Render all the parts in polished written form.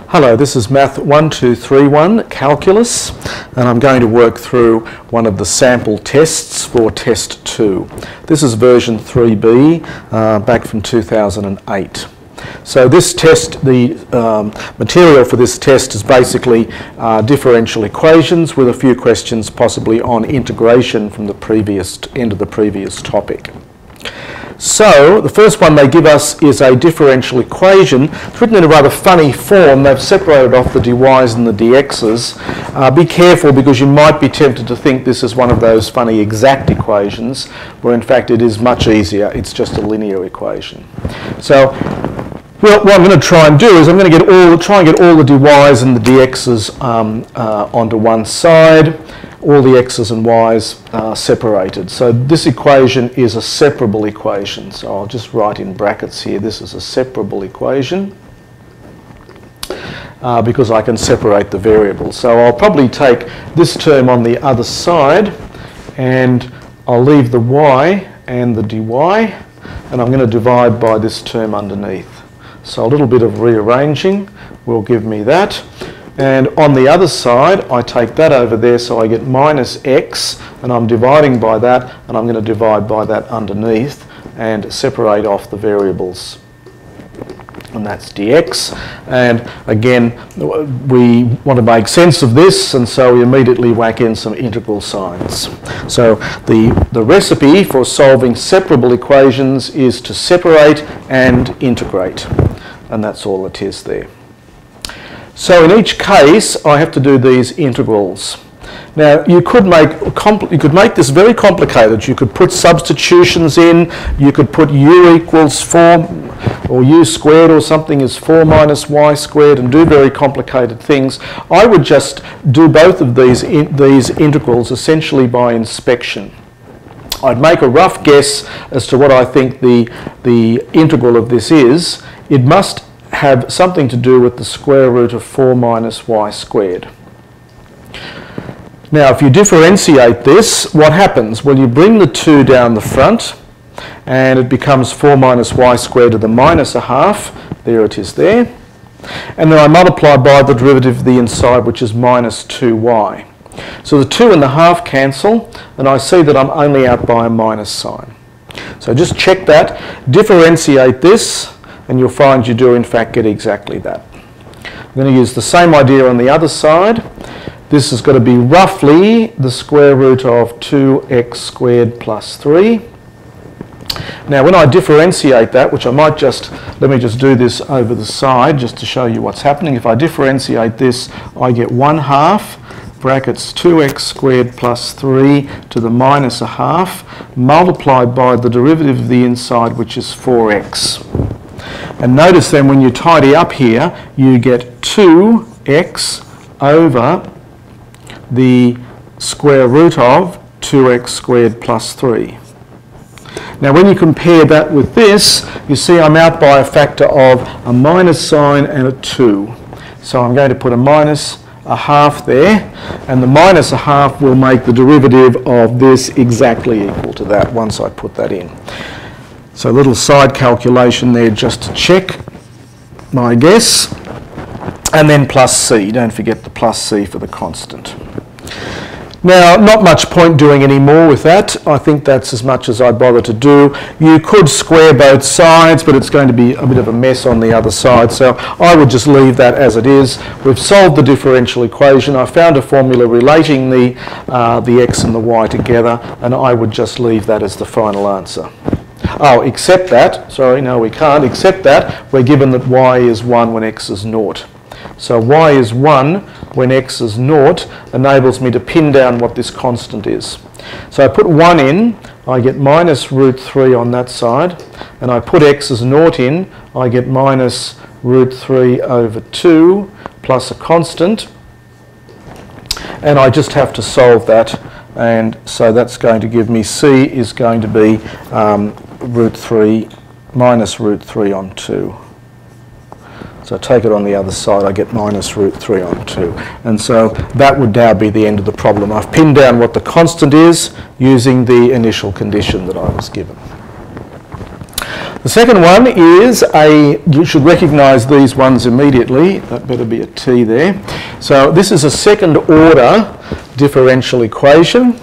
Hello, this is MATH1231 Calculus, and I'm going to work through one of the sample tests for Test 2. This is version 3B, back from 2008. So this test, the material for this test is basically differential equations with a few questions possibly on integration from the end of the previous topic. So the first one they give us is a differential equation. It's written in a rather funny form. They've separated off the dy's and the dx's. Be careful, because you might be tempted to think this is one of those funny exact equations, where in fact it is much easier. It's just a linear equation. So what I'm going to try and do is I'm going to try and get all the dy's and the dx's onto one side. All the x's and y's are separated. So this equation is a separable equation. So I'll just write in brackets here, this is a separable equation because I can separate the variables. So I'll probably take this term on the other side and I'll leave the y and the dy, and I'm going to divide by this term underneath. So a little bit of rearranging will give me that. And on the other side, I take that over there, so I get minus x, and I'm dividing by that, and I'm going to divide by that underneath and separate off the variables. And that's dx. And again, we want to make sense of this, and so we immediately whack in some integral signs. So the recipe for solving separable equations is to separate and integrate. And that's all it is there. So in each case, I have to do these integrals. Now, you could make this very complicated. You could put substitutions in. You could put u equals 4, or u squared or something is 4 minus y squared, and do very complicated things. I would just do both of these integrals essentially by inspection. I'd make a rough guess as to what I think the integral of this is. It must have something to do with the square root of 4 minus y squared. Now, if you differentiate this, what happens? Well, you bring the 2 down the front, and it becomes 4 minus y squared to the minus a half. There it is there. And then I multiply by the derivative of the inside, which is minus 2y. So the 2 and the half cancel, and I see that I'm only out by a minus sign. So just check that, differentiate this, and you'll find you do in fact get exactly that. I'm going to use the same idea on the other side. This is going to be roughly the square root of 2x squared plus 3. Now when I differentiate that, which I might let me just do this over the side just to show you what's happening. If I differentiate this, I get 1/2 brackets 2x squared plus 3 to the minus a half, multiplied by the derivative of the inside, which is 4x. And notice then when you tidy up here, you get 2x over the square root of 2x squared plus 3. Now when you compare that with this, you see I'm out by a factor of a minus sign and a 2. So I'm going to put a minus a half there, and the minus a half will make the derivative of this exactly equal to that once I put that in. So a little side calculation there just to check my guess. And then plus c. Don't forget the plus c for the constant. Now, not much point doing any more with that. I think that's as much as I'd bother to do. You could square both sides, but it's going to be a bit of a mess on the other side. So I would just leave that as it is. We've solved the differential equation. I found a formula relating the x and the y together, and I would just leave that as the final answer. Oh, except that, sorry, no we can't, except that we're given that y is 1 when x is 0. So y is 1 when x is 0 enables me to pin down what this constant is. So I put 1 in, I get minus root 3 on that side, and I put x as 0 in, I get minus root 3 over 2 plus a constant, and I just have to solve that. And so that's going to give me c is going to be root 3 minus root 3 on 2. So I take it on the other side, I get minus root 3 on 2. And so that would now be the end of the problem. I've pinned down what the constant is using the initial condition that I was given. The second one is you should recognise these ones immediately. That better be a t there. So this is a second order differential equation.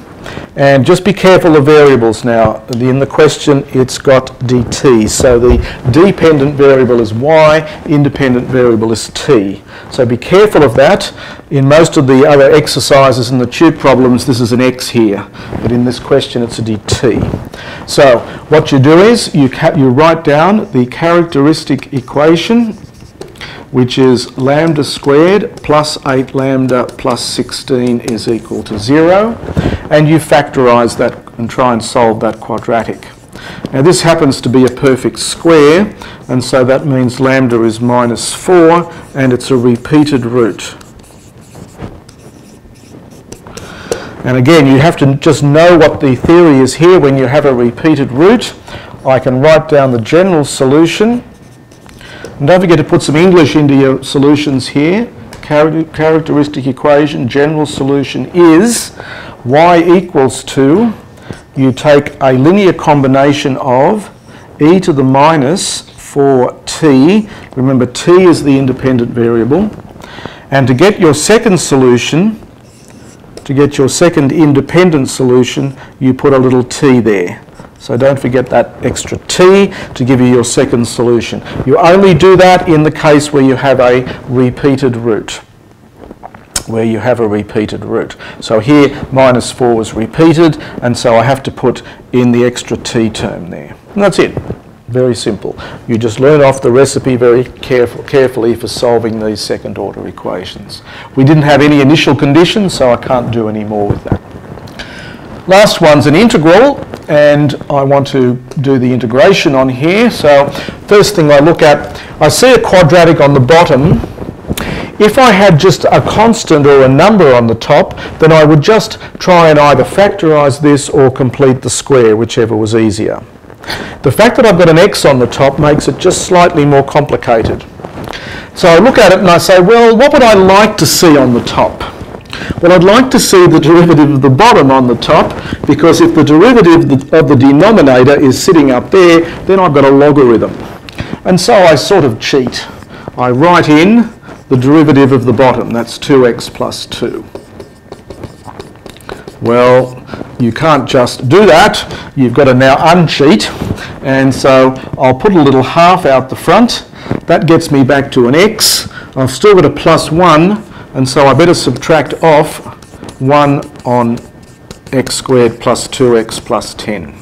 And just be careful of variables now. In the question, it's got dt. So the dependent variable is y, independent variable is t. So be careful of that. In most of the other exercises in the tube problems, this is an x here. But in this question, it's a dt. So what you do is you write down the characteristic equation, which is lambda squared plus 8 lambda plus 16 is equal to 0. And you factorise that and try and solve that quadratic. Now this happens to be a perfect square, and so that means lambda is minus 4, and it's a repeated root. And again, you have to just know what the theory is here when you have a repeated root. I can write down the general solution. And don't forget to put some English into your solutions here. Characteristic equation, general solution is y equals to, you take a linear combination of e to the minus 4t. Remember, t is the independent variable. And to get your second solution, to get your second independent solution, you put a little t there. So don't forget that extra t to give you your second solution. You only do that in the case where you have a repeated root. So here minus 4 was repeated, and so I have to put in the extra t term there. And that's it. Very simple. You just learn off the recipe very carefully for solving these second order equations. We didn't have any initial conditions, so I can't do any more with that. Last one's an integral, and I want to do the integration on here. So first thing I look at, I see a quadratic on the bottom. If I had just a constant or a number on the top, then I would just try and either factorise this or complete the square, whichever was easier. The fact that I've got an x on the top makes it just slightly more complicated. So I look at it and I say, well, what would I like to see on the top? Well, I'd like to see the derivative of the bottom on the top, because if the derivative of the denominator is sitting up there, then I've got a logarithm. And so I sort of cheat. I write in the derivative of the bottom. That's 2x plus 2. Well, you can't just do that. You've got to now uncheat. And so I'll put a little half out the front. That gets me back to an x. I've still got a plus 1. And so I better subtract off 1 on x squared plus 2x plus 10.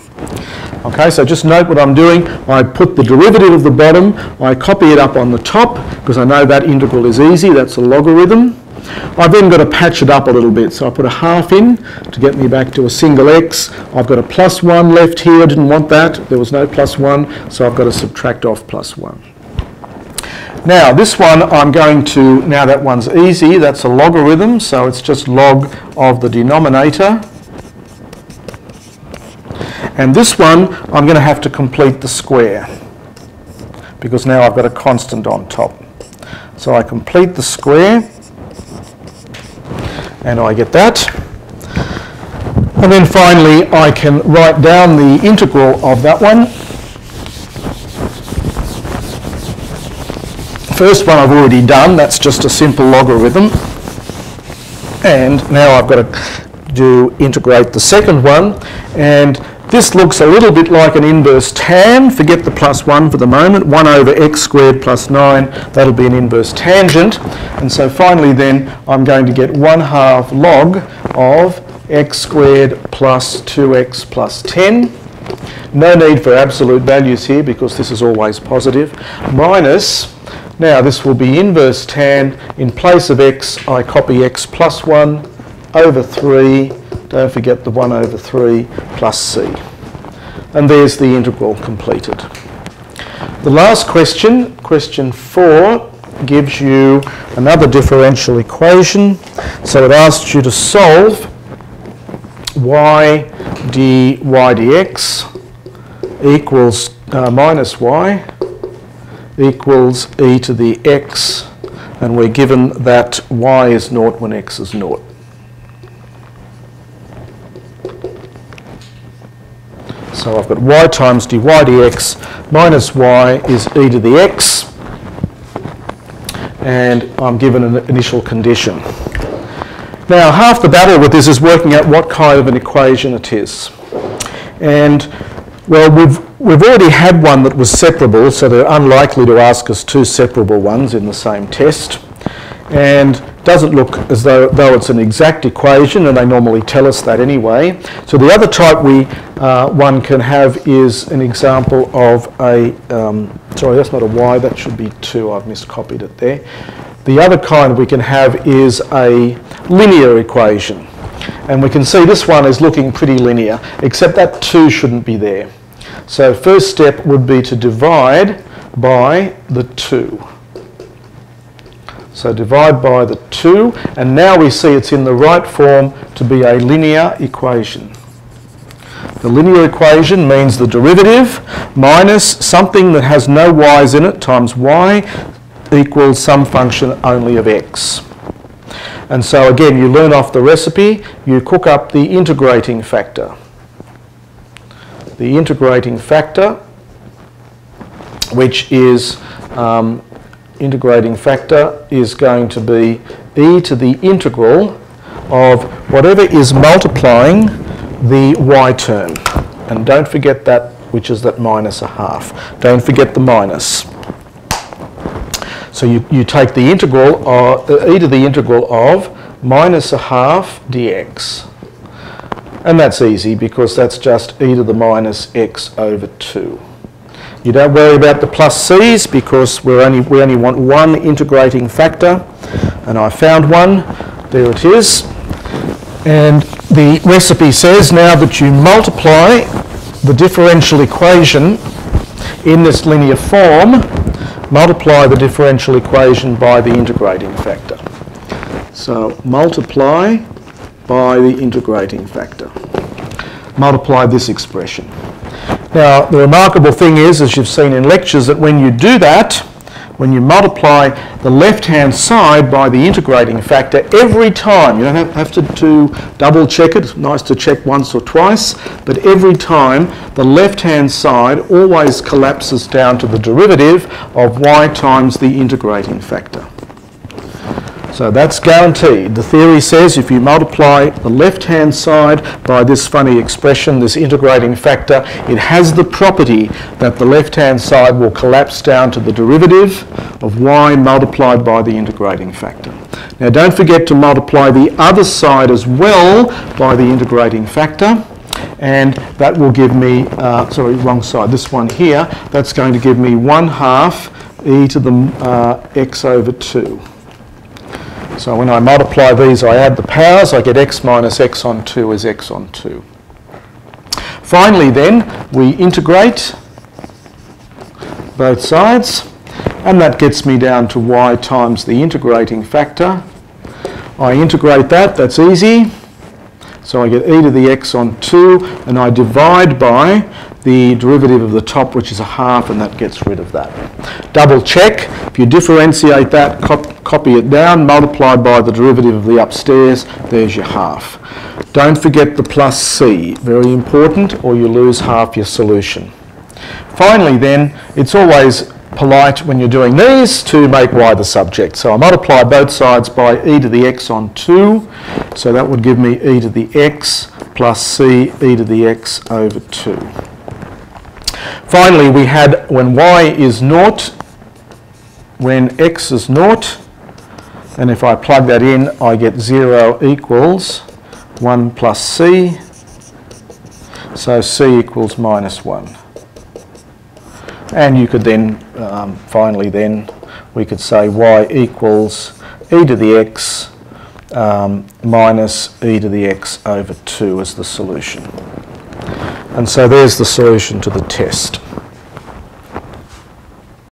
Okay, so just note what I'm doing. I put the derivative of the bottom, I copy it up on the top, because I know that integral is easy, that's a logarithm. I've then got to patch it up a little bit, so I put a half in to get me back to a single x. I've got a plus 1 left here, I didn't want that, there was no plus 1, so I've got to subtract off plus 1. Now this one I'm going to, now that one's easy, that's a logarithm, so it's just log of the denominator. And this one I'm going to have to complete the square, because now I've got a constant on top. So I complete the square, and I get that. And then finally I can write down the integral of that one. First one I've already done, that's just a simple logarithm. And now I've got to integrate the second one, and this looks a little bit like an inverse tan. Forget the plus 1 for the moment. 1 over x squared plus 9, that'll be an inverse tangent. And so finally then I'm going to get 1/2 log of x squared plus 2x plus 10. No need for absolute values here because this is always positive. Minus, now this will be inverse tan. In place of x, I copy x plus 1 over 3. Don't forget the 1 over 3 plus c. And there's the integral completed. The last question, question 4, gives you another differential equation. So it asks you to solve y dy dx equals minus y equals e to the x, and we're given that y is 0 when x is 0. So I've got y times dy dx minus y is e to the x, and I'm given an initial condition. Now, half the battle with this is working out what kind of an equation it is. And, well, we've already had one that was separable, so they're unlikely to ask us two separable ones in the same test. And doesn't look as though it's an exact equation, and they normally tell us that anyway. So the other type one can have is an example of a, sorry, that's not a y, that should be 2, I've miscopied it there. The other kind we can have is a linear equation. And we can see this one is looking pretty linear, except that 2 shouldn't be there. So first step would be to divide by the 2. So divide by the 2, and now we see it's in the right form to be a linear equation. The linear equation means the derivative minus something that has no y's in it times y equals some function only of x. And so again, you learn off the recipe, you cook up the integrating factor. The integrating factor, which is integrating factor is going to be e to the integral of whatever is multiplying the y term. And don't forget that, which is that minus a half. Don't forget the minus. So you take the integral, e to the integral of minus a half dx. And that's easy because that's just e to the minus x over 2. You don't worry about the plus c's because we only want one integrating factor, and I found one. There it is. And the recipe says now that you multiply the differential equation in this linear form, multiply the differential equation by the integrating factor. So multiply by the integrating factor. Multiply this expression. Now, the remarkable thing is, as you've seen in lectures, that when you do that, when you multiply the left-hand side by the integrating factor every time, you don't have to double check it, it's nice to check once or twice, but every time the left-hand side always collapses down to the derivative of y times the integrating factor. So that's guaranteed. The theory says if you multiply the left-hand side by this funny expression, this integrating factor, it has the property that the left-hand side will collapse down to the derivative of y multiplied by the integrating factor. Now don't forget to multiply the other side as well by the integrating factor, and that will give me, sorry, wrong side, this one here, that's going to give me 1/2 e to the x over 2. So when I multiply these, I add the powers, I get x minus x on 2 is x on 2. Finally then, we integrate both sides, and that gets me down to y times the integrating factor. I integrate that, that's easy. So I get e to the x on 2, and I divide by the derivative of the top, which is 1/2, and that gets rid of that. Double check. If you differentiate that, copy it down, multiply by the derivative of the upstairs, there's your 1/2. Don't forget the plus c, very important, or you lose half your solution. Finally then, it's always polite when you're doing these to make y the subject. So I multiply both sides by e to the x on 2, so that would give me e to the x plus c e to the x over 2. Finally, we had when y is 0, when x is 0, and if I plug that in, I get 0 equals 1 plus c, so c equals minus 1. And you could then, finally then, we could say y equals e to the x minus e to the x over 2 as the solution. And so there's the solution to the test.